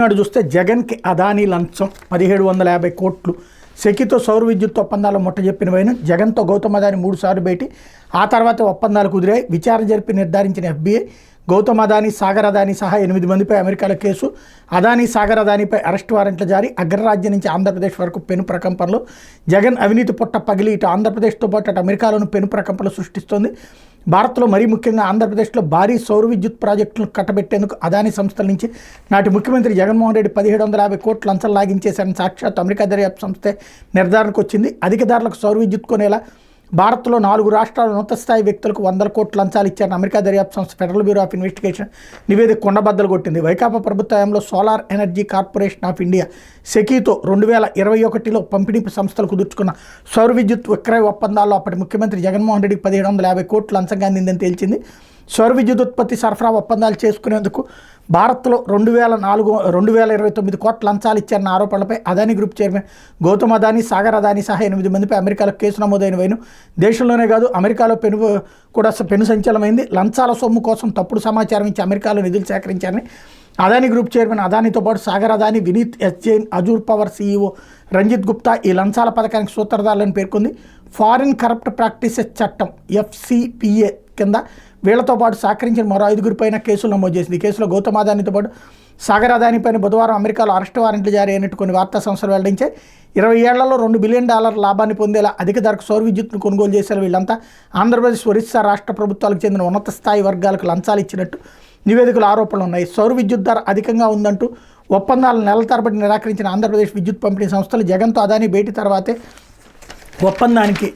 నాడు చూస్తే జగన్కి అదానీ లంచం 1750 కోట్లు. సెకితో సౌర విద్యుత్ ఒప్పందాలు ముట్టజెప్పిన వైన జగన్తో గౌతమ్ అదానీ 3 సార్లు భేటీ. ఆ తర్వాత ఒప్పందాలు కుదిరాయి. విచారణ జరిపి నిర్ధారించిన FBI గౌతమ్ అదానీ, సాగర్ అదానీ సహా 8 మందిపై అమెరికాలో కేసు. అదానీ, సాగర్ అదానీపై అరెస్ట్ వారెంట్లు జారీ. అగ్రరాజ్యం నుంచి ఆంధ్రప్రదేశ్ వరకు పెను ప్రకంపనలు. జగన్ అవినీతి పుట్ట పగిలి ఇటు ఆంధ్రప్రదేశ్తో పాటు అటు అమెరికాలోనూ పెను ప్రకంపనలు సృష్టిస్తోంది. భారత్లో మరీ ముఖ్యంగా ఆంధ్రప్రదేశ్లో భారీ సౌర విద్యుత్ ప్రాజెక్టులను కట్టబెట్టేందుకు అదానీ సంస్థల నుంచి నాటి ముఖ్యమంత్రి జగన్మోహన్ రెడ్డి 1750 కోట్ల లంచం లాగించేశారని సాక్షాత్ అమెరికా దర్యాప్తు సంస్థే నిర్ధారణకు వచ్చింది. అధిక ధరలకు సౌర విద్యుత్ కొనేలా భారత్లో 4 రాష్ట్రాల ఉన్నత స్థాయి వ్యక్తులకు 100 కోట్ల లంచాలు ఇచ్చారని అమెరికా దర్యాప్తు సంస్థ ఫెడరల్ బ్యూరో ఆఫ్ ఇన్వెస్టిగేషన్ నివేదిక కొండబద్దలు కొట్టింది. వైకాపా ప్రభుత్వ హయాంలో Solar Energy Corporation of India సెకీతో 2021లో పంపిణీ సంస్థలు కుదుర్చుకున్న సౌర విద్యుత్ విక్రయ ఒప్పందాల్లో అప్పటి ముఖ్యమంత్రి జగన్మోహన్ రెడ్డికి 1750 కోట్ల లంచంగా అందిందని తేల్చింది. సౌర విద్యుత్ ఉత్పత్తి సరఫరా ఒప్పందాలు చేసుకునేందుకు భారత్లో 2029 కోట్ల లంచాలు ఇచ్చారన్న ఆరోపణలపై అదానీ గ్రూప్ చైర్మన్ గౌతమ్ అదానీ, సాగర్ అదానీ సహా 8 మందిపై అమెరికాలో కేసు నమోదైన వైను దేశంలోనే కాదు అమెరికాలో పెను సంచలనమైంది. లంచాల సొమ్ము కోసం తప్పుడు సమాచారం ఇచ్చి అమెరికాలో నిధులు సేకరించారని అదానీ గ్రూప్ చైర్మన్ అదానీతో పాటు Sagar Adani, Vineet S Jain, Azure power CEO Ranjit Gupta ఈ లంచాల పథకానికి సూత్రధారులని పేర్కొంది. ఫారిన్ కరప్ట్ ప్రాక్టీసెస్ చట్టం FCPA కింద వీళ్లతో పాటు సహకరించిన మరో 5గురిపైన కేసులు నమోదు చేసింది. ఈ కేసులో గౌతమ్ అదానీతో పాటు సాగర్ అదానీపైన బుధవారం అమెరికాలో అరెస్ట్ వారెంట్లు జారీ అయినట్టు కొన్ని వార్తా సంస్థలు వెల్లడించాయి. 20 ఏళ్లలో $2 బిలియన్ లాభాన్ని పొందేలా అధిక ధరకు సౌర విద్యుత్ను కొనుగోలు చేశారు వీళ్ళంతా. ఆంధ్రప్రదేశ్, ఒరిస్సా రాష్ట్ర ప్రభుత్వాలకు చెందిన ఉన్నత స్థాయి వర్గాలకు లంచాలు ఇచ్చినట్టు నివేదికలు ఆరోపణలు ఉన్నాయి. సౌర విద్యుత్ ధర అధికంగా ఉందంటూ ఒప్పందాలను నెలల తరబడి నిరాకరించిన ఆంధ్రప్రదేశ్ విద్యుత్ పంపిణీ సంస్థలు జగన్తో అదానీ భేటీ తర్వాతే ఒప్పందానికి